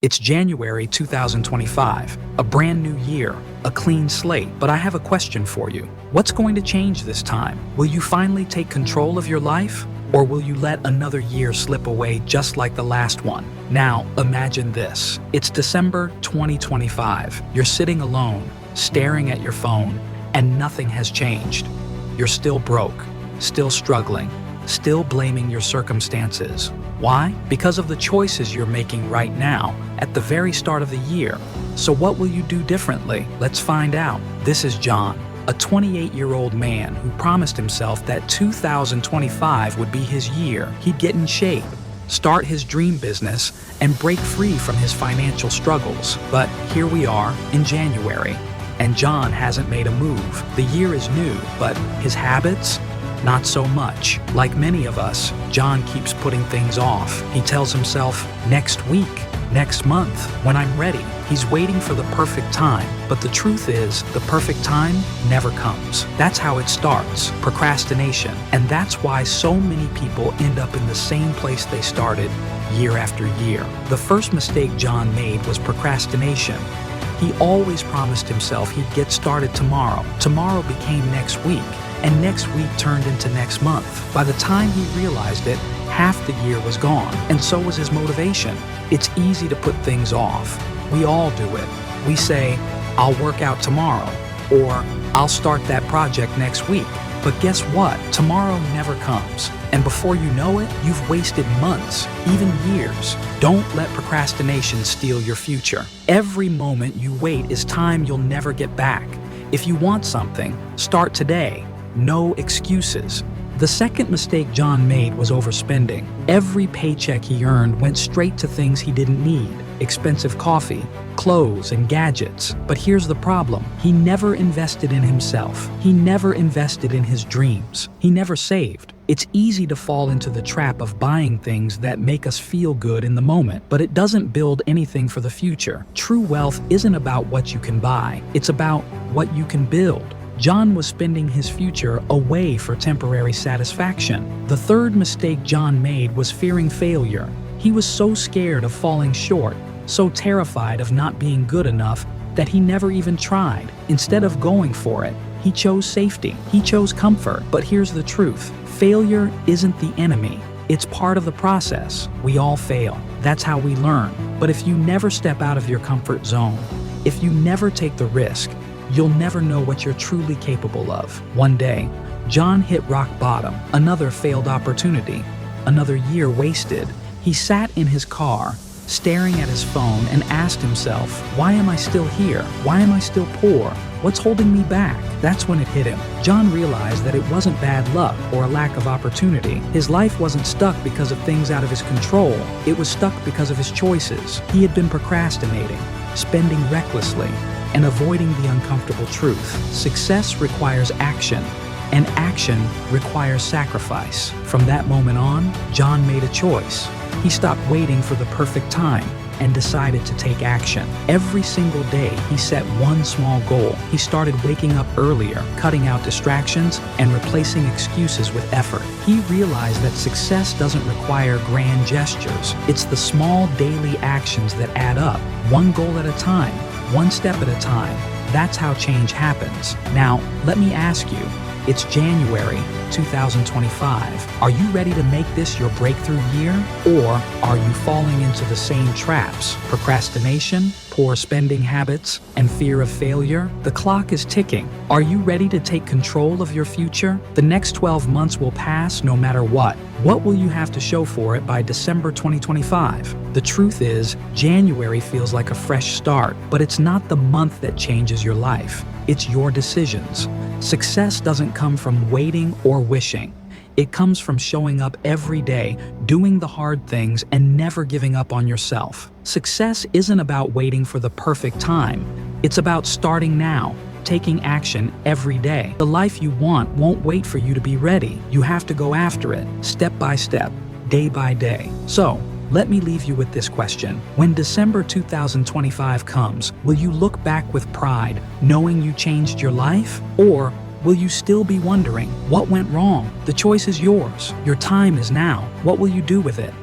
It's January 2025, a brand new year, a clean slate, but I have a question for you. What's going to change this time? Will you finally take control of your life? Or will you let another year slip away just like the last one? Now, imagine this. It's December 2025. You're sitting alone, staring at your phone, and nothing has changed. You're still broke, still struggling, still blaming your circumstances. Why? Because of the choices you're making right now, at the very start of the year. So what will you do differently? Let's find out. This is John, a 28-year-old man who promised himself that 2025 would be his year. He'd get in shape, start his dream business, and break free from his financial struggles. But here we are in January, and John hasn't made a move. The year is new, but his habits? Not so much. Like many of us, John keeps putting things off. He tells himself, next week, next month, when I'm ready. He's waiting for the perfect time, but the truth is, the perfect time never comes. That's how it starts, procrastination. And that's why so many people end up in the same place they started year after year. The first mistake John made was procrastination. He always promised himself he'd get started tomorrow. Tomorrow became next week, and next week turned into next month. By the time he realized it, half the year was gone, and so was his motivation. It's easy to put things off. We all do it. We say, I'll work out tomorrow, or I'll start that project next week. But guess what? Tomorrow never comes. And before you know it, you've wasted months, even years. Don't let procrastination steal your future. Every moment you wait is time you'll never get back. If you want something, start today. No excuses. The second mistake John made was overspending. Every paycheck he earned went straight to things he didn't need. Expensive coffee, clothes, and gadgets. But here's the problem. He never invested in himself. He never invested in his dreams. He never saved. It's easy to fall into the trap of buying things that make us feel good in the moment, but it doesn't build anything for the future. True wealth isn't about what you can buy. It's about what you can build. John was spending his future away for temporary satisfaction. The third mistake John made was fearing failure. He was so scared of falling short, so terrified of not being good enough, that he never even tried. Instead of going for it, he chose safety. He chose comfort. But here's the truth. Failure isn't the enemy. It's part of the process. We all fail. That's how we learn. But if you never step out of your comfort zone, if you never take the risk, you'll never know what you're truly capable of. One day, John hit rock bottom. Another failed opportunity. Another year wasted. He sat in his car, staring at his phone, and asked himself, why am I still here? Why am I still poor? What's holding me back? That's when it hit him. John realized that it wasn't bad luck or a lack of opportunity. His life wasn't stuck because of things out of his control. It was stuck because of his choices. He had been procrastinating, spending recklessly, and avoiding the uncomfortable truth. Success requires action, and action requires sacrifice. From that moment on, John made a choice. He stopped waiting for the perfect time and decided to take action. Every single day, he set one small goal. He started waking up earlier, cutting out distractions, and replacing excuses with effort. He realized that success doesn't require grand gestures. It's the small daily actions that add up, one goal at a time, one step at a time. That's how change happens. Now, let me ask you, it's January 2025. Are you ready to make this your breakthrough year? Or are you falling into the same traps? Procrastination, poor spending habits, and fear of failure? The clock is ticking. Are you ready to take control of your future? The next 12 months will pass no matter what. What will you have to show for it by December 2025? The truth is, January feels like a fresh start, but it's not the month that changes your life. It's your decisions. Success doesn't come from waiting or wishing. It comes from showing up every day, doing the hard things, and never giving up on yourself. Success isn't about waiting for the perfect time. It's about starting now, taking action every day. The life you want won't wait for you to be ready. You have to go after it, step by step, day by day. So, let me leave you with this question. When December 2025 comes, will you look back with pride, knowing you changed your life? Or will you still be wondering, what went wrong? The choice is yours. Your time is now. What will you do with it?